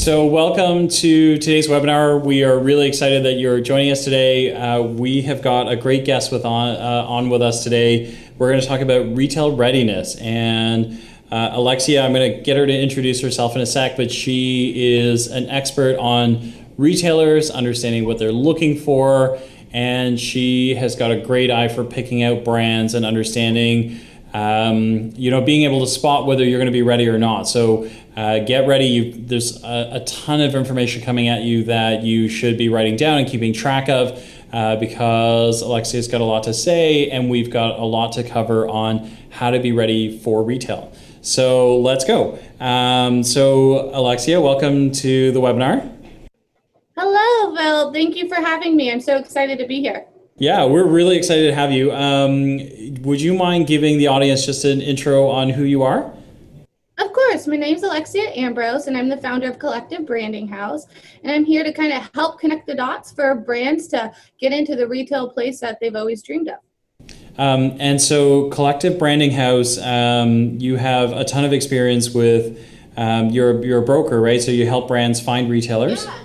So welcome to today's webinar. We are really excited that you're joining us today. We have got a great guest on with us today. We're going to talk about retail readiness. And Alexia, I'm going to get her to introduce herself in a sec, but she is an expert on retailers, understanding what they're looking for, and she has got a great eye for picking out brands and understanding being able to spot whether you're going to be ready or not. So get ready. There's a ton of information coming at you that you should be writing down and keeping track of because Alexia's got a lot to say and we've got a lot to cover on how to be ready for retail. So let's go. So Alexia, welcome to the webinar. Hello, Bill. Thank you for having me. I'm so excited to be here. Yeah, we're really excited to have you. Would you mind giving the audience just an intro on who you are? Of course. My name's Alexia Ambrose, and I'm the founder of Collective Branding House. And I'm here to kind of help connect the dots for brands to get into the retail place that they've always dreamed of. And so Collective Branding House, you have a ton of experience with, you're a broker, right? So you help brands find retailers. Yeah.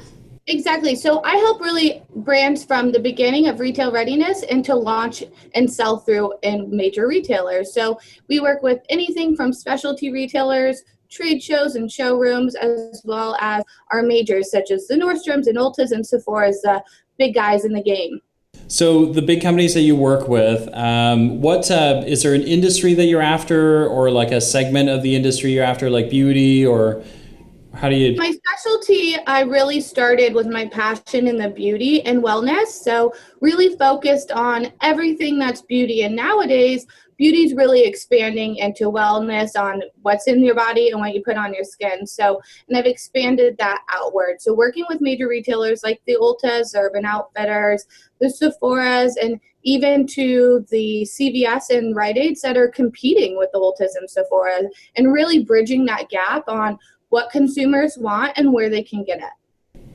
Exactly. So I help really brands from the beginning of retail readiness and to launch and sell through in major retailers. So we work with anything from specialty retailers, trade shows and showrooms, as well as our majors such as the Nordstroms and Ultas and Sephora's, the big guys in the game. So the big companies that you work with, is there an industry that you're after or like a segment of the industry you're after, like beauty or... How do you? My specialty, I really started with my passion in the beauty and wellness. So really focused on everything that's beauty. And nowadays, beauty is really expanding into wellness on what's in your body and what you put on your skin. So, and I've expanded that outward. So working with major retailers like the Ultas, Urban Outfitters, the Sephora's, and even to the CVS and Rite Aids that are competing with the Ultas and Sephora, and really bridging that gap on what consumers want and where they can get it.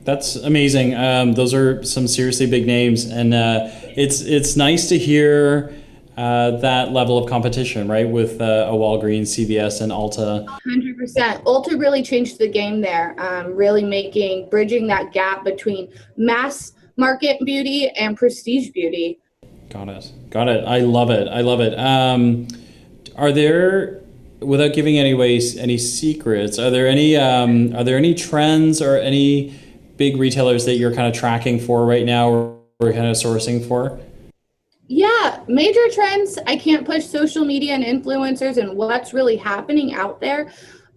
That's amazing. Those are some seriously big names, and it's nice to hear that level of competition, right? With a Walgreens, CVS, and Ulta. 100%. Ulta really changed the game there, really bridging that gap between mass market beauty and prestige beauty. Got it. I love it. Are there, without giving any secrets, are there any trends or any big retailers that you're kind of tracking for right now or kind of sourcing for? Yeah, major trends. I can't push social media and influencers and what's really happening out there.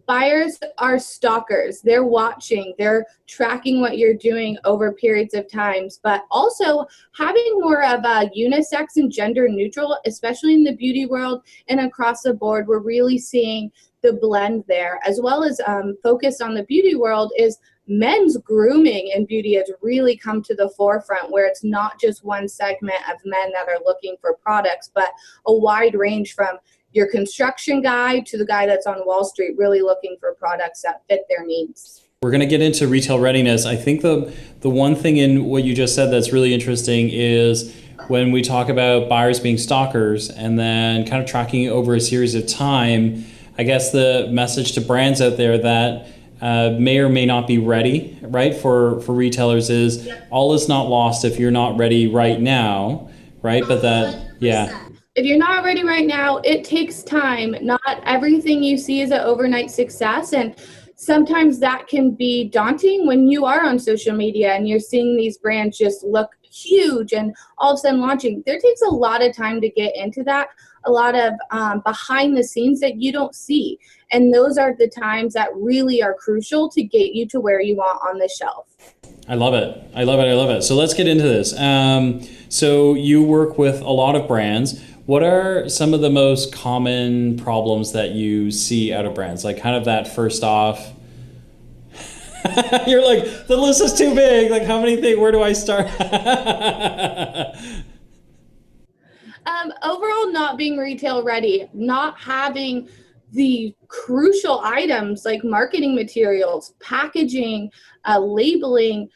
Buyers are stalkers. They're watching, they're tracking what you're doing over periods of times, but also having more of a unisex and gender neutral, especially in the beauty world and across the board. We're really seeing the blend there, as well as focused on the beauty world is men's grooming and beauty has really come to the forefront, where it's not just one segment of men that are looking for products, but a wide range from your construction guy to the guy that's on Wall Street, really looking for products that fit their needs. We're going to get into retail readiness. I think the one thing in what you just said that's really interesting is when we talk about buyers being stalkers and then kind of tracking over a series of time. I guess the message to brands out there that may or may not be ready, right, for retailers is all is not lost if you're not ready right now, right? But that, yeah. If you're not ready right now, it takes time. Not everything you see is an overnight success. And sometimes that can be daunting when you are on social media and you're seeing these brands just look huge and all of a sudden launching. There takes a lot of time to get into that, a lot of behind the scenes that you don't see. And those are the times that really are crucial to get you to where you want on the shelf. I love it. So let's get into this. So you work with a lot of brands. What are some of the most common problems that you see out of brands? Like kind of that first off, you're like, the list is too big. Like how many things, where do I start? Overall, not being retail ready, not having the crucial items like marketing materials, packaging, labeling,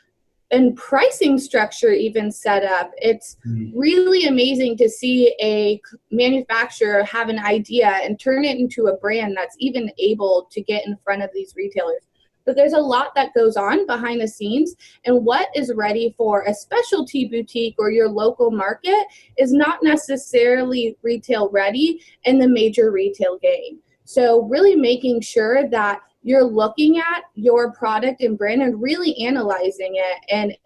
and pricing structure even set up. It's really amazing to see a manufacturer have an idea and turn it into a brand that's even able to get in front of these retailers. but there's a lot that goes on behind the scenes. And what is ready for a specialty boutique or your local market is not necessarily retail ready in the major retail game. So really making sure that you're looking at your product and brand and really analyzing it and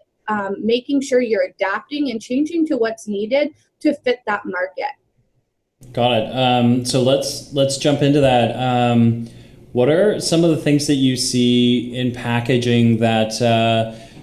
making sure you're adapting and changing to what's needed to fit that market. Got it. So let's jump into that. What are some of the things that you see in packaging that,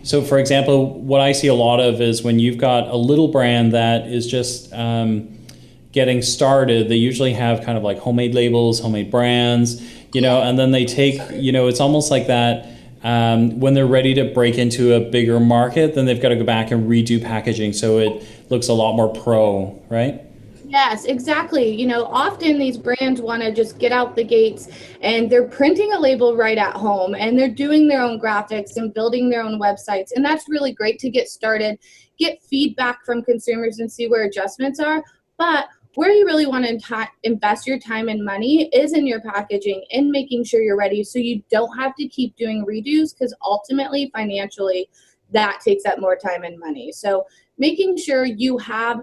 so for example, what I see a lot of is when you've got a little brand that is just getting started, they usually have kind of like homemade labels, homemade brands, and then they take, it's almost like that. When they're ready to break into a bigger market, then they've got to go back and redo packaging so it looks a lot more pro, right? Yes, exactly. Often these brands want to just get out the gates and they're printing a label right at home and they're doing their own graphics and building their own websites. And that's really great to get started, get feedback from consumers and see where adjustments are. But where you really want to invest your time and money is in your packaging and making sure you're ready so you don't have to keep doing redos, because ultimately financially that takes up more time and money. So making sure you have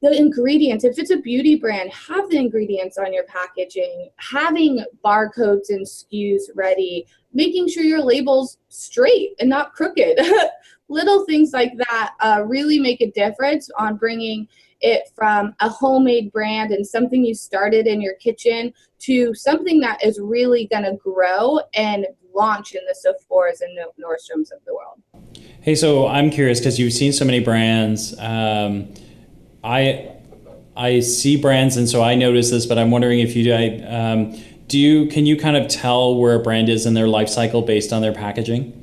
the ingredients. If it's a beauty brand, have the ingredients on your packaging, having barcodes and SKUs ready, making sure your label's straight and not crooked. Little things like that really make a difference on bringing it from a homemade brand and something you started in your kitchen to something that is really going to grow and launch in the Sephora's and Nordstroms of the world. Hey, so I'm curious because you've seen so many brands. I see brands, and so I notice this, but I'm wondering if can you kind of tell where a brand is in their life cycle based on their packaging?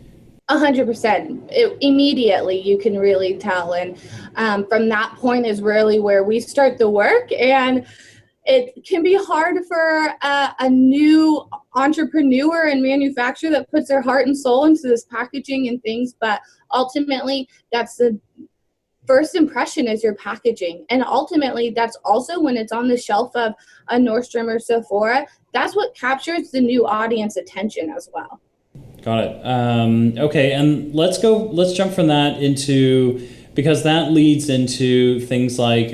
100%. Immediately you can really tell, and from that point is really where we start the work. And it can be hard for a new entrepreneur and manufacturer that puts their heart and soul into this packaging and things, but ultimately that's the first impression is your packaging. And ultimately that's also when it's on the shelf of a Nordstrom or Sephora, that's what captures the new audience attention as well. Got it. Okay, and let's jump from that because that leads into things like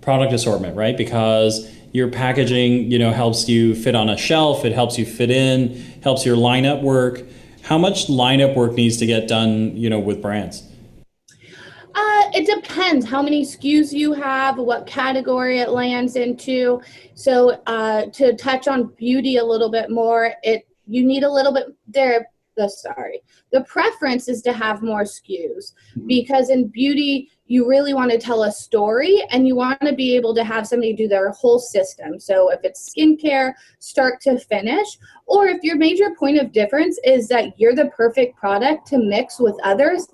product assortment, right? Because your packaging, helps you fit on a shelf, it helps you fit in, helps your lineup work. How much lineup work needs to get done, with brands? It depends how many SKUs you have, what category it lands into. So to touch on beauty a little bit more, you need a little bit there. The preference is to have more SKUs, because in beauty, you really want to tell a story and you want to be able to have somebody do their whole system. So if it's skincare, start to finish, or if your major point of difference is that you're the perfect product to mix with others,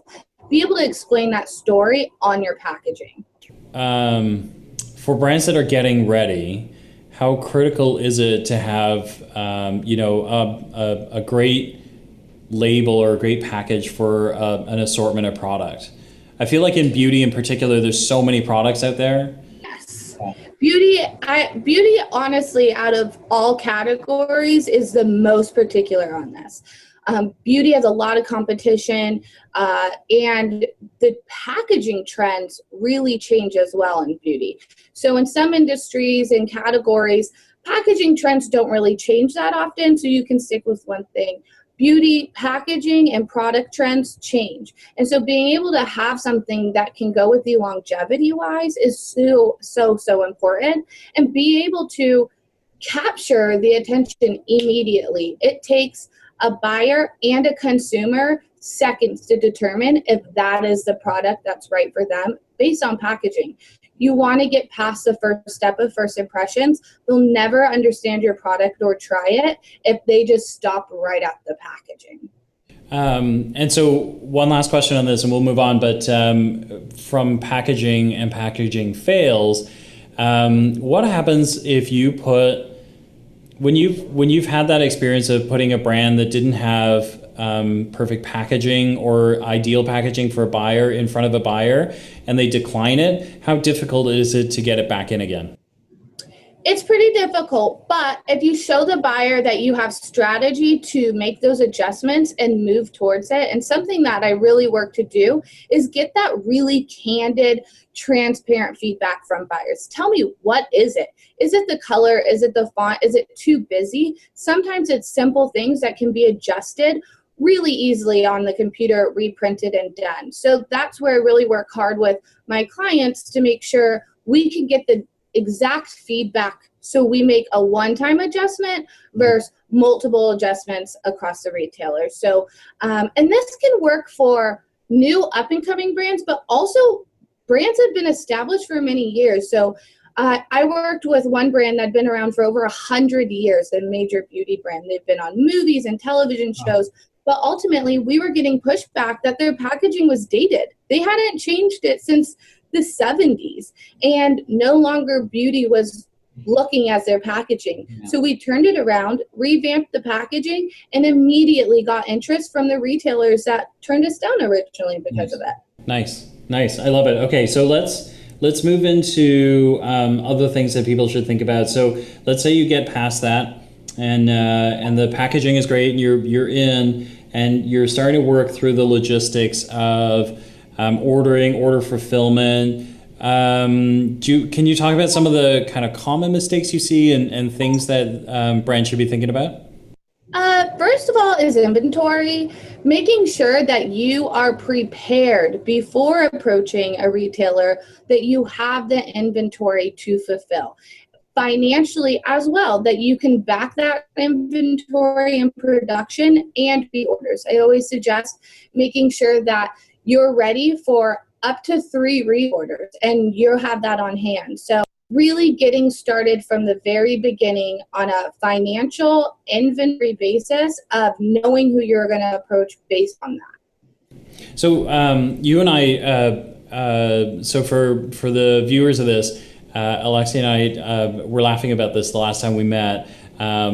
be able to explain that story on your packaging. For brands that are getting ready, how critical is it to have, a great label or a great package for an assortment of product? I feel like in beauty in particular, there's so many products out there. Yes. Beauty, honestly, out of all categories, is the most particular on this. Beauty has a lot of competition, and the packaging trends really change as well in beauty. So in some industries and categories, packaging trends don't really change that often, so you can stick with one thing. Beauty, packaging, and product trends change. And so being able to have something that can go with you longevity-wise is so important, and be able to capture the attention immediately. It takes a buyer and a consumer seconds to determine if that is the product that's right for them based on packaging. You want to get past the first step of first impressions. They'll never understand your product or try it if they just stop right at the packaging. And so one last question on this and we'll move on, but from packaging and packaging fails, what happens if you when you've had that experience of putting a brand that didn't have perfect packaging or ideal packaging for a buyer in front of a buyer and they decline it, how difficult is it to get it back in again? It's pretty difficult, but if you show the buyer that you have strategy to make those adjustments and move towards it, and something that I really work to do is get that really candid, transparent feedback from buyers. Tell me, what is it? Is it the color? Is it the font? Is it too busy? Sometimes it's simple things that can be adjusted really easily on the computer, reprinted and done. So that's where I really work hard with my clients to make sure we can get the exact feedback so we make a one-time adjustment versus multiple adjustments across the retailer. So, and this can work for new up-and-coming brands, but also brands that have been established for many years. So I worked with one brand that had been around for over 100 years, a major beauty brand. They've been on movies and television shows, but ultimately we were getting pushback that their packaging was dated. They hadn't changed it since the 70s, and no longer beauty was looking as their packaging. Yeah. So we turned it around, revamped the packaging, and immediately got interest from the retailers that turned us down originally because of it. Nice. I love it. Okay, so let's move into other things that people should think about. So let's say you get past that, and the packaging is great, and you're in, and you're starting to work through the logistics of order fulfillment. Can you talk about some of the kind of common mistakes you see and things that brands should be thinking about? First of all is inventory, making sure that you are prepared before approaching a retailer, that you have the inventory to fulfill. Financially as well, that you can back that inventory in production and pre-orders. I always suggest making sure that you're ready for up to 3 reorders and you have that on hand. So really getting started from the very beginning on a financial inventory basis of knowing who you're going to approach based on that. So you and I, so for the viewers of this, Alexia and I were laughing about this the last time we met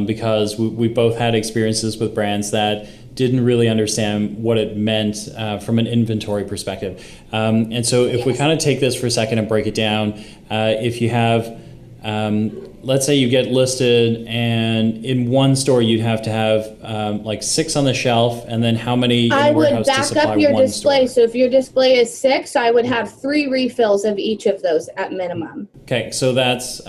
because we both had experiences with brands that didn't really understand what it meant from an inventory perspective. And so if we kind of take this for a second and break it down, if you have, let's say you get listed and in one store you'd have to have like 6 on the shelf, and then how many in the warehouse to supply one store? I would back up your display. So if your display is 6, I would have 3 refills of each of those at minimum. Okay, so that's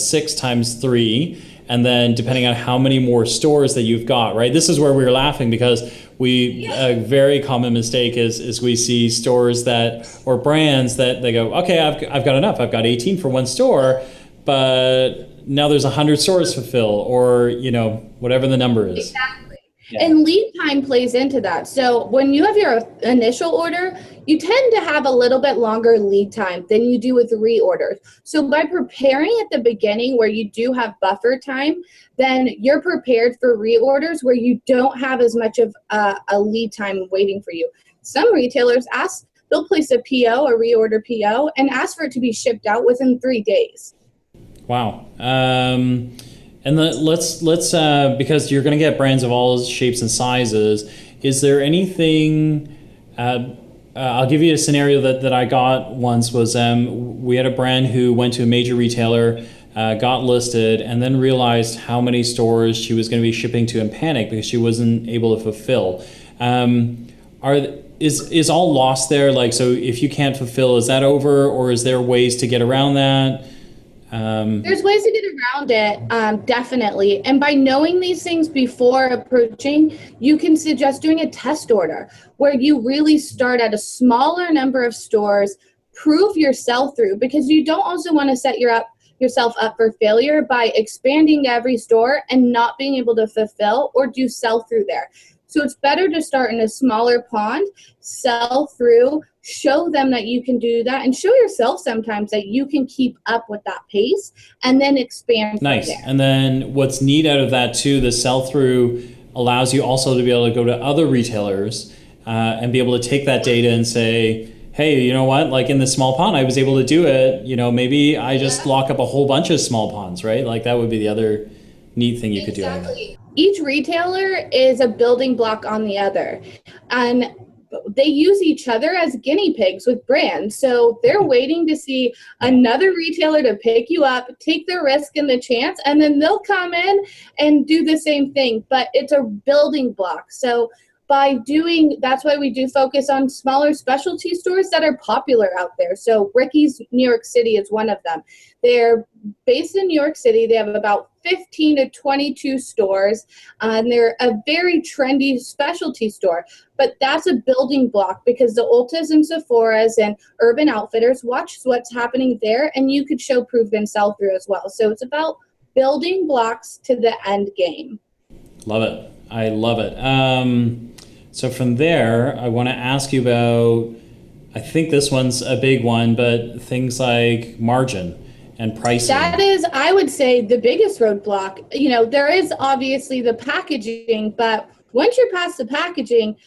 6 times 3. And then depending on how many more stores that you've got, right? This is where we were laughing because a very common mistake is we see stores or brands that they go, okay, I've got enough. I've got 18 for one store, but now there's 100 stores to fulfill, or, whatever the number is. Exactly. Yeah. And lead time plays into that. So when you have your initial order, you tend to have a little bit longer lead time than you do with reorders. So by preparing at the beginning where you do have buffer time, then you're prepared for reorders where you don't have as much of a lead time waiting for you. Some retailers they'll place a PO, a reorder PO, and ask for it to be shipped out within 3 days. Wow. And let's because you're going to get brands of all shapes and sizes. Is there anything? I'll give you a scenario that I got once. Was we had a brand who went to a major retailer, got listed, and then realized how many stores she was going to be shipping to in panic because she wasn't able to fulfill. Is all lost there? Like, so if you can't fulfill, is that over, or is there ways to get around that? There's ways to get around it, definitely. And by knowing these things before approaching, you can suggest doing a test order where you really start at a smaller number of stores, prove your sell-through, because you don't also want to set yourself up for failure by expanding to every store and not being able to fulfill or do sell-through there. So it's better to start in a smaller pond, sell through, show them that you can do that, and show yourself sometimes that you can keep up with that pace, and then expand from nice. there. And then what's neat out of that too, the sell-through allows you also to be able to go to other retailers and be able to take that data and say, hey, you know what, like in the small pond, I was able to do it. Maybe I just lock up a whole bunch of small ponds, right? Like that would be the other neat thing you could do. Each retailer is a building block on the other. And they use each other as guinea pigs with brands. So they're waiting to see another retailer to pick you up, take the risk and the chance, and then they'll come in and do the same thing. But it's a building block. So that's why we do focus on smaller specialty stores that are popular out there. So Ricky's New York City is one of them. They're based in New York City. They have about 15 to 22 stores, and they're a very trendy specialty store. But that's a building block because the Ultas and Sephora's and Urban Outfitters watch what's happening there, and you could show proven sell-through as well. So it's about building blocks to the end game. Love it. I love it. So from there, I want to ask you about, I think this one's a big one, but things like margin and pricing. That is, I would say, the biggest roadblock. You know, there is obviously the packaging, but once you're past the packaging,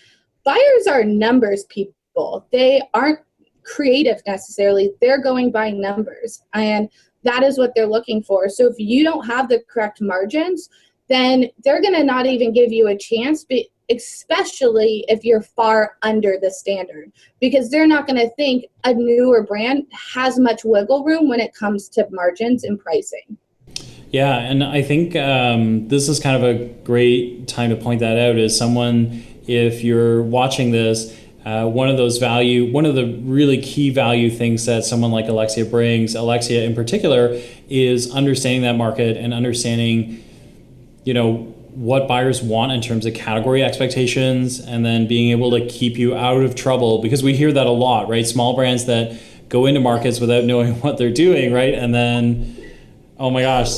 buyers are numbers people. They aren't creative necessarily. They're going by numbers, and that is what they're looking for. So if you don't have the correct margins, then they're going to not even give you a chance, especially if you're far under the standard, because they're not going to think a newer brand has much wiggle room when it comes to margins and pricing. Yeah, and I think this is kind of a great time to point that out as someone, if you're watching this, one of the really key value things that someone like Alexia brings, Alexia in particular, is understanding that market and understanding, you know, what buyers want in terms of category expectations, and then being able to keep you out of trouble, because we hear that a lot, right? Small brands that go into markets without knowing what they're doing, right? And then, oh my gosh.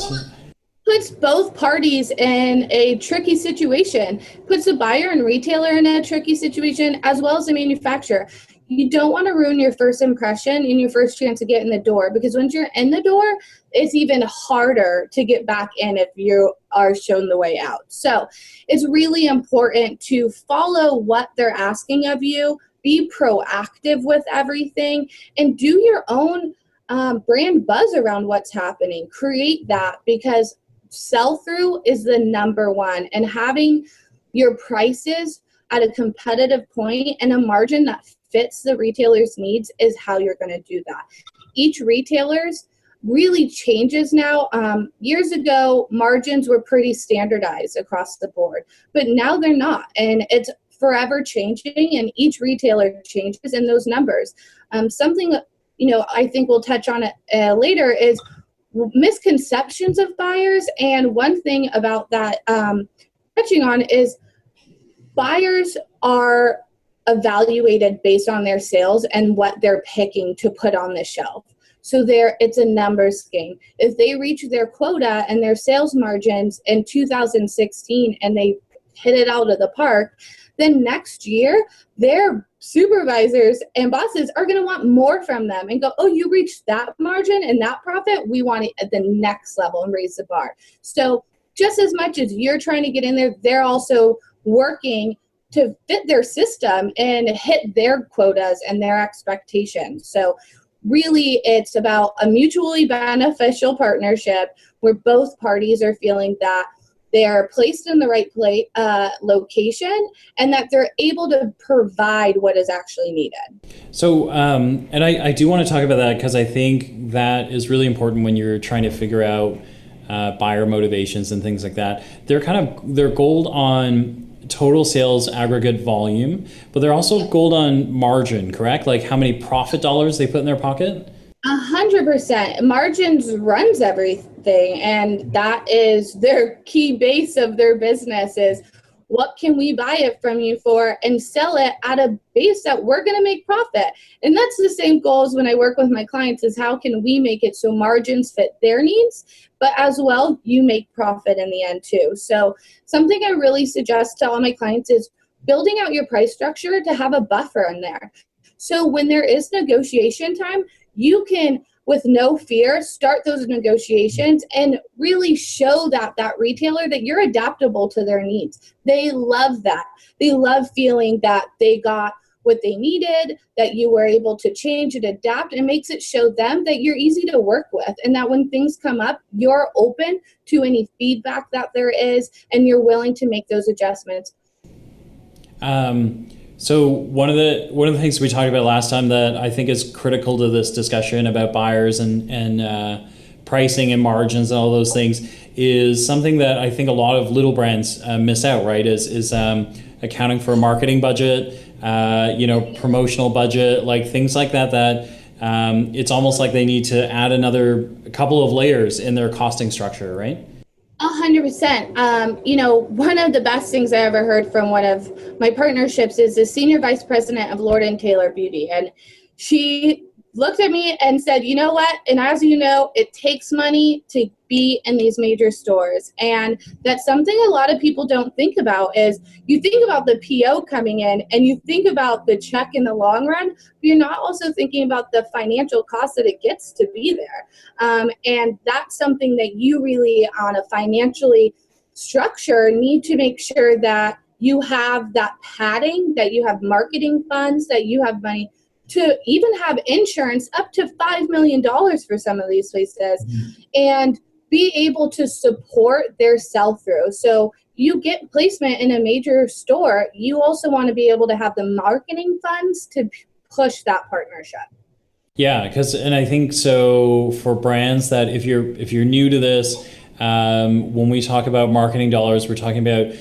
Puts both parties in a tricky situation, puts the buyer and retailer in a tricky situation, as well as the manufacturer. You don't want to ruin your first impression and your first chance to get in the door, because once you're in the door, it's even harder to get back in if you are shown the way out. So it's really important to follow what they're asking of you, be proactive with everything, and do your own brand buzz around what's happening. Create that, because sell-through is the number one, and having your prices at a competitive point and a margin that fits the retailer's needs is how you're going to do that. Each retailer's really changes now. Years ago, margins were pretty standardized across the board, but now they're not, and it's forever changing, and each retailer changes in those numbers. Something that, you know, I think we'll touch on it later is misconceptions of buyers. And one thing about that touching on is buyers are evaluated based on their sales and what they're picking to put on the shelf. So it's a numbers game. If they reach their quota and their sales margins in 2016 and they hit it out of the park, then next year their supervisors and bosses are going to want more from them and go, oh, you reached that margin and that profit, we want it at the next level and raise the bar. So just as much as you're trying to get in there, they're also working to fit their system and hit their quotas and their expectations. So really, it's about a mutually beneficial partnership where both parties are feeling that they are placed in the right location and that they're able to provide what is actually needed. So, and I do want to talk about that, because I think that is really important when you're trying to figure out buyer motivations and things like that. They're gold on total sales aggregate volume, but they're also gold on margin, correct? Like how many profit dollars they put in their pocket? 100%. Margins runs everything, and that is their key base of their business is what can we buy it from you for and sell it at a base that we're going to make profit. And that's the same goal as when I work with my clients is how can we make it so margins fit their needs, but as well, you make profit in the end too. So something I really suggest to all my clients is building out your price structure to have a buffer in there. So when there is negotiation time, you can, with no fear, start those negotiations and really show that retailer that you're adaptable to their needs. They love that. They love feeling that they got what they needed, that you were able to change and adapt. It makes it show them that you're easy to work with and that when things come up, you're open to any feedback that there is and you're willing to make those adjustments. So one of the things we talked about last time that I think is critical to this discussion about buyers and pricing and margins and all those things is something that I think a lot of little brands miss out, right? Is accounting for a marketing budget, promotional budget, like things like that. It's almost like they need to add another couple of layers in their costing structure, right? 100%. One of the best things I ever heard from one of my partnerships is the senior vice president of Lord & Taylor Beauty. And she looked at me and said, you know what? And as you know, it takes money to be in these major stores. And that's something a lot of people don't think about is you think about the PO coming in and you think about the check in the long run, but you're not also thinking about the financial cost that it gets to be there. And that's something that you really, on a financially structure, need to make sure that you have that padding, that you have marketing funds, that you have money to even have insurance up to $5 million for some of these places, and be able to support their sell-through. So you get placement in a major store, you also want to be able to have the marketing funds to push that partnership. Yeah, and I think so for brands that if you're new to this, when we talk about marketing dollars, we're talking about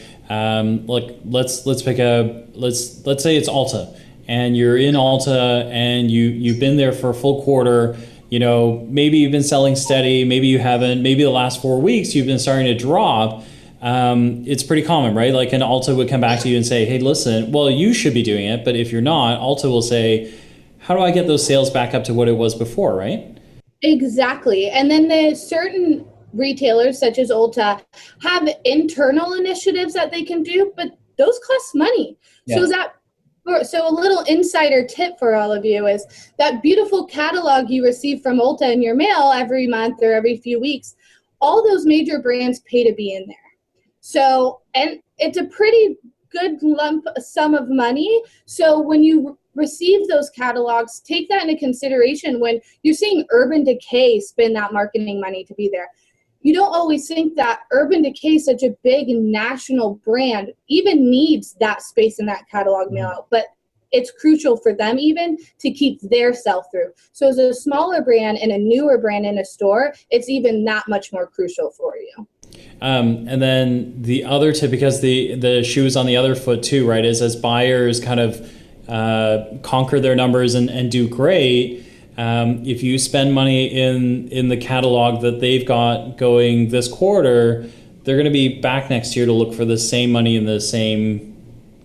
let's say it's Ulta. And you're in Ulta and you've been there for a full quarter, maybe you've been selling steady, maybe you haven't, maybe the last 4 weeks you've been starting to drop. It's pretty common, right? Like an Ulta would come back to you and say, hey, listen, well, you should be doing it. But if you're not, Ulta will say, how do I get those sales back up to what it was before, right? Exactly. And then there's certain retailers such as Ulta have internal initiatives that they can do, but those cost money. Yeah. So a little insider tip for all of you is that beautiful catalog you receive from Ulta in your mail every month or every few weeks, all those major brands pay to be in there. So, and it's a pretty good lump sum of money. So when you receive those catalogs, take that into consideration when you're seeing Urban Decay spend that marketing money to be there. You don't always think that Urban Decay, such a big national brand, even needs that space in that catalog mail out, but it's crucial for them even to keep their sell-through. So as a smaller brand and a newer brand in a store, it's even that much more crucial for you. And then the other tip, because the shoe is on the other foot too, right, is as buyers kind of conquer their numbers and do great, if you spend money in the catalog that they've got going this quarter, they're going to be back next year to look for the same money in the same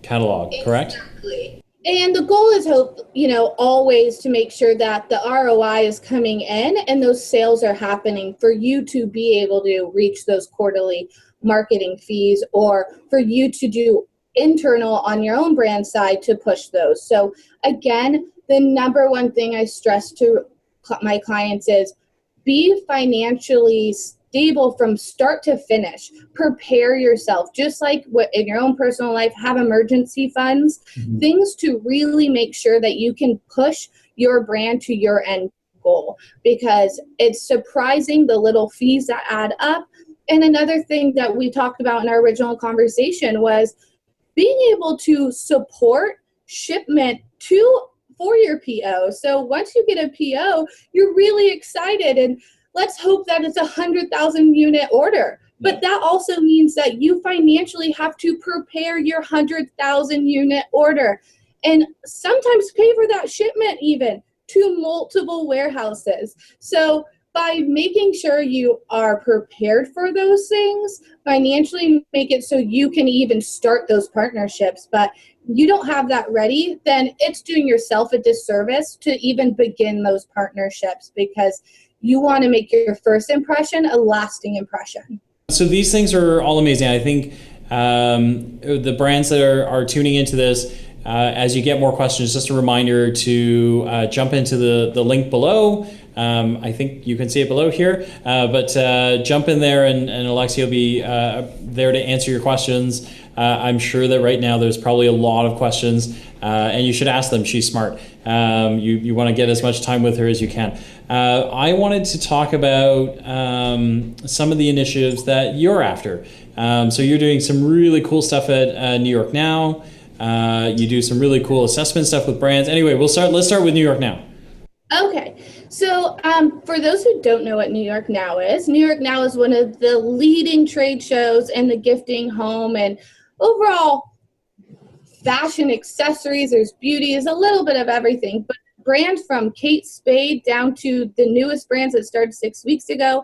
catalog, correct? Exactly. And the goal is always to make sure that the ROI is coming in and those sales are happening for you to be able to reach those quarterly marketing fees, or for you to do internal on your own brand side to push those. So again, the number one thing I stress to my clients is be financially stable from start to finish. Prepare yourself, just like what in your own personal life, have emergency funds, things to really make sure that you can push your brand to your end goal, because it's surprising the little fees that add up. And another thing that we talked about in our original conversation was being able to support shipment for your PO. So once you get a PO, you're really excited, and let's hope that it's 100,000 unit order. But that also means that you financially have to prepare your 100,000 unit order, and sometimes pay for that shipment even to multiple warehouses. So by making sure you are prepared for those things, financially make it so you can even start those partnerships. But you don't have that ready, then it's doing yourself a disservice to even begin those partnerships, because you want to make your first impression a lasting impression. So these things are all amazing. I think the brands that are tuning into this, as you get more questions, just a reminder to jump into the link below. I think you can see it below here, but jump in there and Alexia will be there to answer your questions. I'm sure that right now there's probably a lot of questions, and you should ask them. She's smart. You want to get as much time with her as you can. I wanted to talk about some of the initiatives that you're after. So you're doing some really cool stuff at New York Now. You do some really cool assessment stuff with brands. Anyway, let's start with New York Now. Okay, so for those who don't know what New York Now is one of the leading trade shows in the gifting, home, and overall fashion accessories. There's beauty, there's a little bit of everything, but brands from Kate Spade down to the newest brands that started 6 weeks ago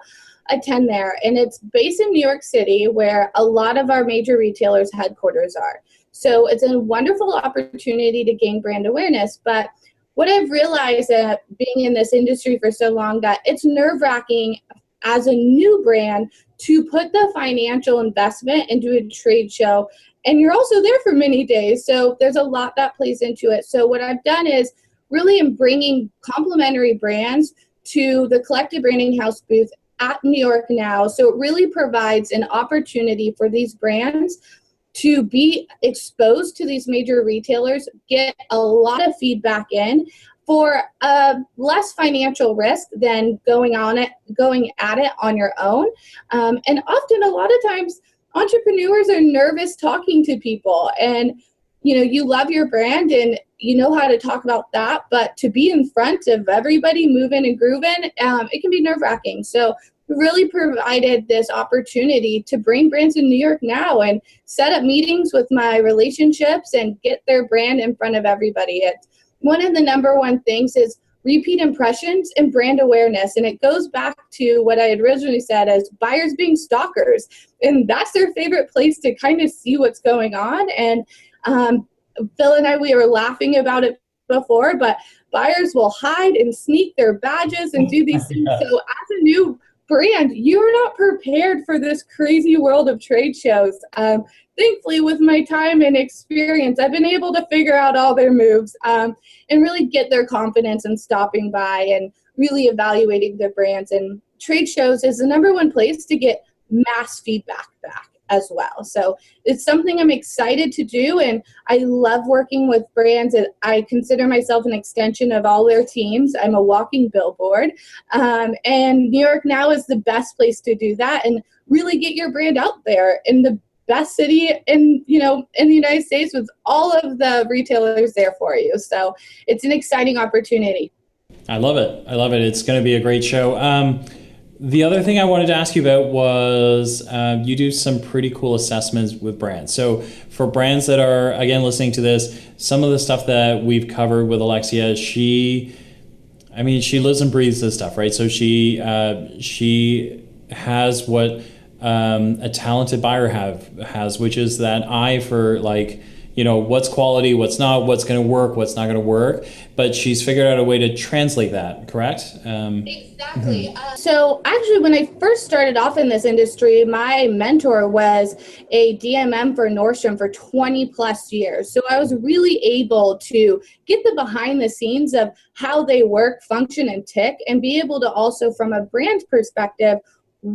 attend there. And it's based in New York City, where a lot of our major retailers' headquarters are. So it's a wonderful opportunity to gain brand awareness. But what I've realized being in this industry for so long, that it's nerve-wracking as a new brand to put the financial investment into a trade show. And you're also there for many days. So there's a lot that plays into it. So what I've done is really am bringing complementary brands to the Collective Branding House booth at New York Now. So it really provides an opportunity for these brands to be exposed to these major retailers, get a lot of feedback in for less financial risk than going at it on your own. And often, a lot of times, entrepreneurs are nervous talking to people, and you love your brand and you know how to talk about that, but to be in front of everybody moving and grooving, it can be nerve-wracking. So we really provided this opportunity to bring brands in New York Now and set up meetings with my relationships and get their brand in front of everybody. It's one of the number one things is repeat impressions and brand awareness. And it goes back to what I had originally said as buyers being stalkers. And that's their favorite place to kind of see what's going on. And Phil and I, we were laughing about it before, but buyers will hide and sneak their badges and do these things. So as a new brand, you're not prepared for this crazy world of trade shows. Thankfully, with my time and experience, I've been able to figure out all their moves and really get their confidence in stopping by and really evaluating their brands. And trade shows is the number one place to get mass feedback back as well. So it's something I'm excited to do, and I love working with brands. And I consider myself an extension of all their teams. I'm a walking billboard, and New York Now is the best place to do that and really get your brand out there in the best city in the United States with all of the retailers there for you. So it's an exciting opportunity. I love it. It's going to be a great show. The other thing I wanted to ask you about was you do some pretty cool assessments with brands. So for brands that are, again, listening to this, some of the stuff that we've covered with Alexia, she lives and breathes this stuff, right? So she has what a talented buyer has, which is that eye for what's quality, what's not, what's going to work, what's not going to work. But she's figured out a way to translate that, correct? Exactly. Mm-hmm. So actually, when I first started off in this industry, my mentor was a DMM for Nordstrom for 20 plus years. So I was really able to get the behind the scenes of how they work, function, and tick, and be able to also, from a brand perspective,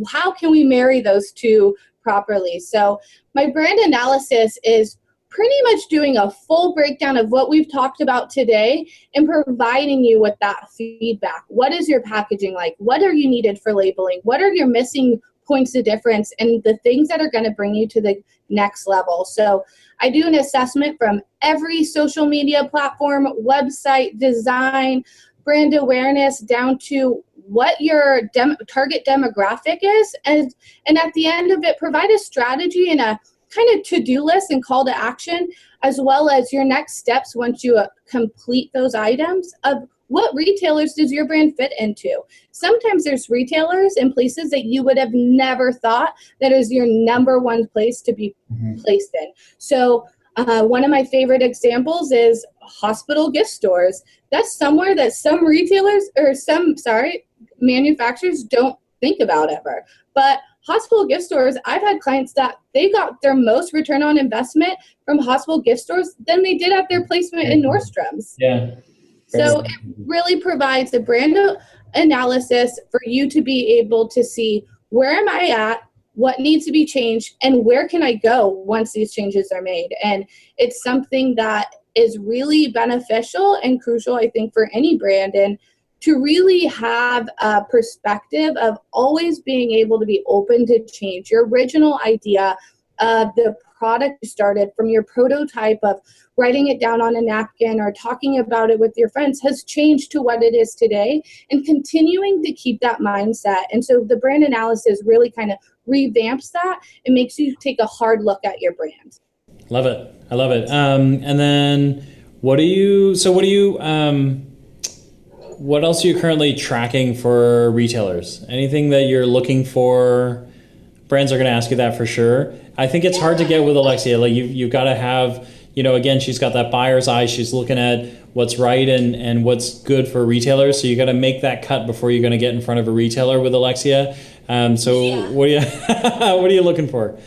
how can we marry those two properly? So my brand analysis is pretty much doing a full breakdown of what we've talked about today and providing you with that feedback. What is your packaging like? What are you needed for labeling? What are your missing points of difference and the things that are going to bring you to the next level? So I do an assessment from every social media platform, website, design, brand awareness, down to what your target demographic is. And at the end of it, provide a strategy and a kind of to-do list and call to action, as well as your next steps once you complete those items of what retailers does your brand fit into. Sometimes there's retailers and places that you would have never thought that is your number one place to be placed in. So one of my favorite examples is hospital gift stores. That's somewhere that some retailers or manufacturers don't think about ever. But hospital gift stores, I've had clients that they got their most return on investment from hospital gift stores than they did at their placement in Nordstrom's. Yeah. So it really provides a brand analysis for you to be able to see, where am I at, what needs to be changed, and where can I go once these changes are made. And it's something that is really beneficial and crucial, I think, for any brand. And to really have a perspective of always being able to be open to change. Your original idea of the product you started, from your prototype of writing it down on a napkin or talking about it with your friends, has changed to what it is today, and continuing to keep that mindset. And so the brand analysis really kind of revamps that and makes you take a hard look at your brand. Love it. I love it. And then what else are you currently tracking for retailers? Anything that you're looking for? Brands are going to ask you that for sure. I think it's hard to get with Alexia. Like you've got to have, again, she's got that buyer's eye. She's looking at what's right and what's good for retailers. So you got to make that cut before you're going to get in front of a retailer with Alexia. What are you what are you looking for?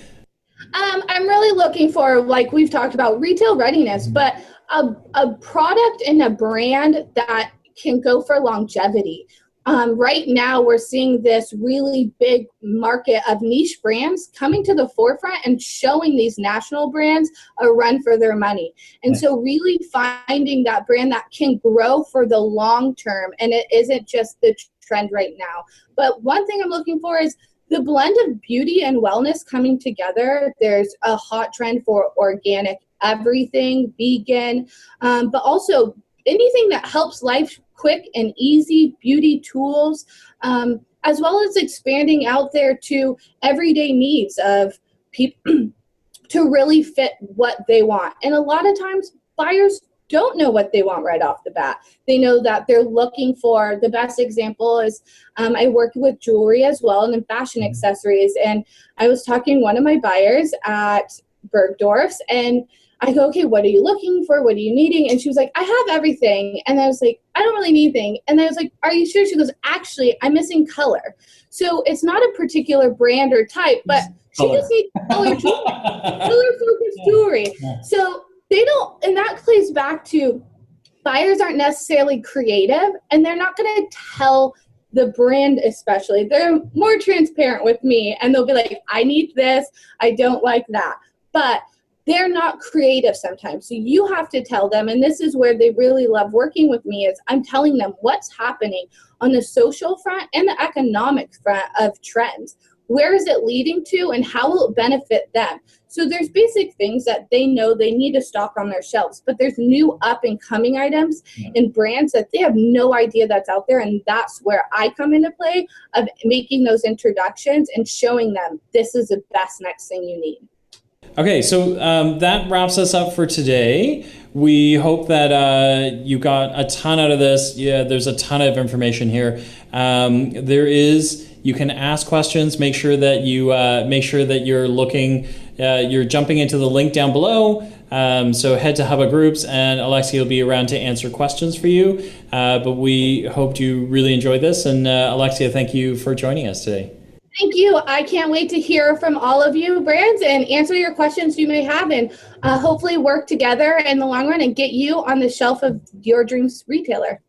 I'm really looking for, like we've talked about, retail readiness, but a product and a brand that can go for longevity. Right now, we're seeing this really big market of niche brands coming to the forefront and showing these national brands a run for their money. And so really finding that brand that can grow for the long term, and it isn't just the trend right now. But one thing I'm looking for is the blend of beauty and wellness coming together. There's a hot trend for organic everything, vegan, but also anything that helps life quick and easy, beauty tools, as well as expanding out there to everyday needs of people to really fit what they want. And a lot of times buyers don't know what they want right off the bat. They know that they're looking for, the best example is I work with jewelry as well and in fashion accessories. And I was talking to one of my buyers at Bergdorf's, and I go, okay, what are you looking for? What are you needing? And she was like, I have everything. And I was like, I don't really need anything. And I was like, are you sure? She goes, actually, I'm missing color. So it's not a particular brand or type, but she just needs color jewelry, color-focused jewelry. So they don't, and that plays back to buyers aren't necessarily creative, and they're not going to tell the brand especially. They're more transparent with me, and they'll be like, I need this, I don't like that. But they're not creative sometimes. So you have to tell them, and this is where they really love working with me, is I'm telling them what's happening on the social front and the economic front of trends. Where is it leading to, and how will it benefit them? So there's basic things that they know they need to stock on their shelves, but there's new up and coming items and brands that they have no idea that's out there. And that's where I come into play, of making those introductions and showing them this is the best next thing you need. Okay, so that wraps us up for today. We hope that you got a ton out of this. Yeah, there's a ton of information here. You can ask questions. Make sure that you're looking. You're jumping into the link down below. So head to Hubba Groups, and Alexia will be around to answer questions for you. But we hope you really enjoyed this. And Alexia, thank you for joining us today. Thank you. I can't wait to hear from all of you brands and answer your questions you may have, and hopefully work together in the long run and get you on the shelf of your dreams retailer.